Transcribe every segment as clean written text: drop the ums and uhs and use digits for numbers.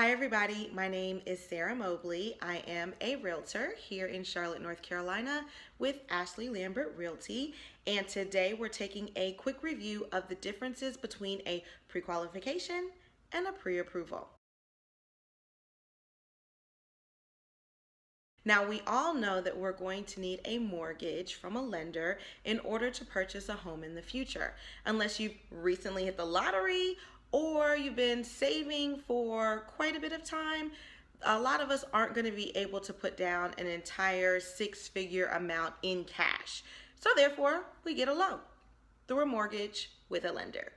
Hi everybody, my name is Sarah Mobley. I am a realtor here in Charlotte, North Carolina with Ashley Lambert Realty, and today we're taking a quick review of the differences between a pre-qualification and a pre-approval. Now, we all know that we're going to need a mortgage from a lender in order to purchase a home in the future, unless you've recently hit the lottery or you've been saving for quite a bit of time. A lot of us aren't going to be able to put down an entire six-figure amount in cash. So therefore, we get a loan through a mortgage with a lender.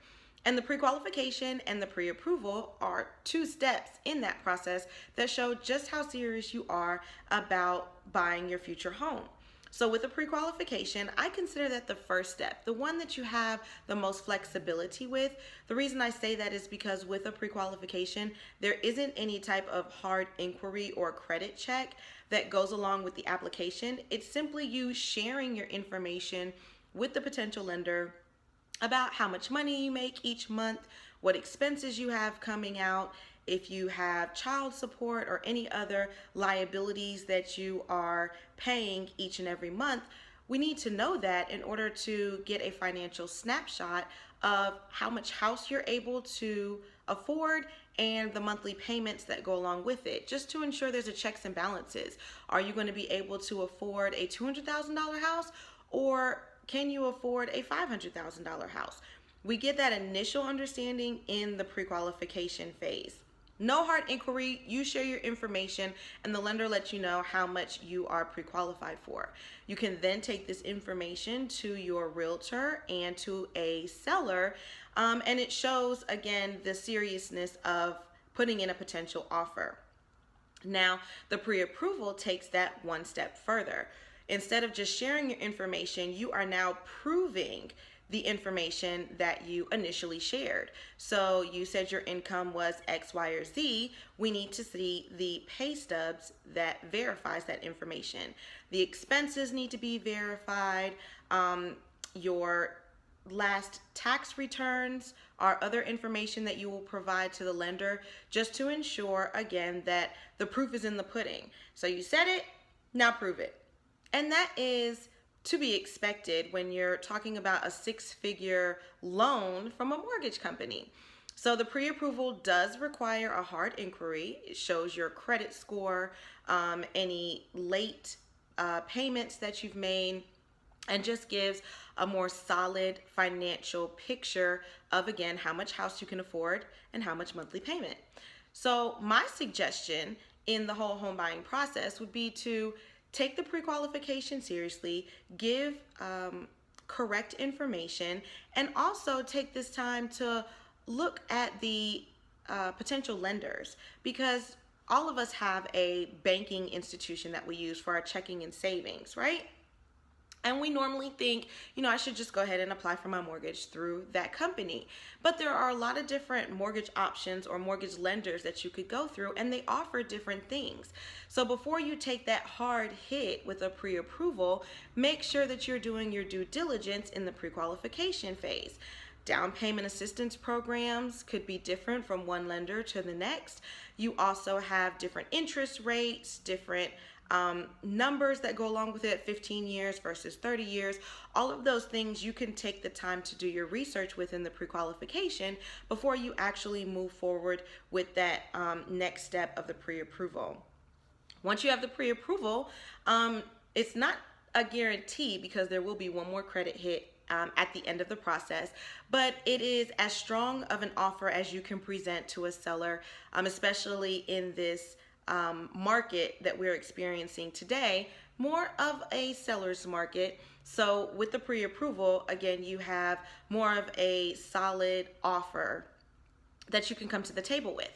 And the pre-qualification and the pre-approval are two steps in that process that show just how serious you are about buying your future home. So with a pre-qualification, I consider that the first step, the one that you have the most flexibility with. The reason I say that is because with a pre-qualification, there isn't any type of hard inquiry or credit check that goes along with the application. It's simply you sharing your information with the potential lender about how much money you make each month, what expenses you have coming out, if you have child support or any other liabilities that you are paying each and every month. We need to know that in order to get a financial snapshot of how much house you're able to afford and the monthly payments that go along with it, just to ensure there's a checks and balances. Are you going to be able to afford a $200,000 house, or can you afford a $500,000 house? We get that initial understanding in the pre-qualification phase. No hard inquiry, you share your information and the lender lets you know how much you are pre-qualified for. You can then take this information to your realtor and to a seller, and it shows again the seriousness of putting in a potential offer. Now, the pre-approval takes that one step further. Instead of just sharing your information, you are now proving the information that you initially shared. So you said your income was X, Y, or Z. We need to see the pay stubs that verifies that information. The expenses need to be verified. Your last tax returns are other information that you will provide to the lender, just to ensure again that the proof is in the pudding. So you said it, now prove it. And that is to be expected when you're talking about a six-figure loan from a mortgage company. So the pre-approval does require a hard inquiry. It shows your credit score, any late payments that you've made, and just gives a more solid financial picture of, again, how much house you can afford and how much monthly payment. So my suggestion in the whole home buying process would be to take the pre-qualification seriously, give correct information, and also take this time to look at the potential lenders, because all of us have a banking institution that we use for our checking and savings, right? And we normally think, I should just go ahead and apply for my mortgage through that company. But there are a lot of different mortgage options or mortgage lenders that you could go through, and they offer different things. So before you take that hard hit with a pre-approval, make sure that you're doing your due diligence in the pre-qualification phase. Down payment assistance programs could be different from one lender to the next. You also have different interest rates, different numbers that go along with it, 15 years versus 30 years. All of those things you can take the time to do your research within the pre-qualification before you actually move forward with that next step of the pre-approval. Once you have the pre-approval, it's not a guarantee, because there will be one more credit hit at the end of the process, but it is as strong of an offer as you can present to a seller, especially in this market that we're experiencing today, more of a seller's market. So with the pre-approval, again, you have more of a solid offer that you can come to the table with.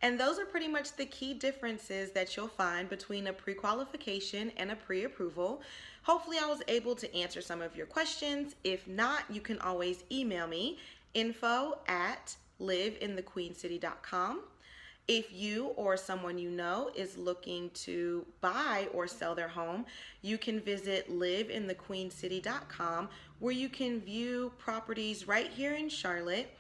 And those are pretty much the key differences that you'll find between a pre-qualification and a pre-approval. Hopefully I was able to answer some of your questions. If not, you can always email me, info@liveinthequeencity.com. If you or someone you know is looking to buy or sell their home, you can visit liveinthequeencity.com, where you can view properties right here in Charlotte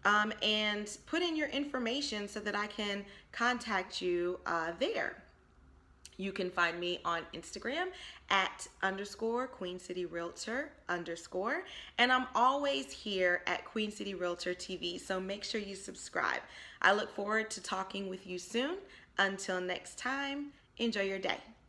and put in your information so that I can contact you there. You can find me on Instagram at _QueenCityRealtor _. And I'm always here at Queen City Realtor TV, so make sure you subscribe. I look forward to talking with you soon. Until next time, enjoy your day.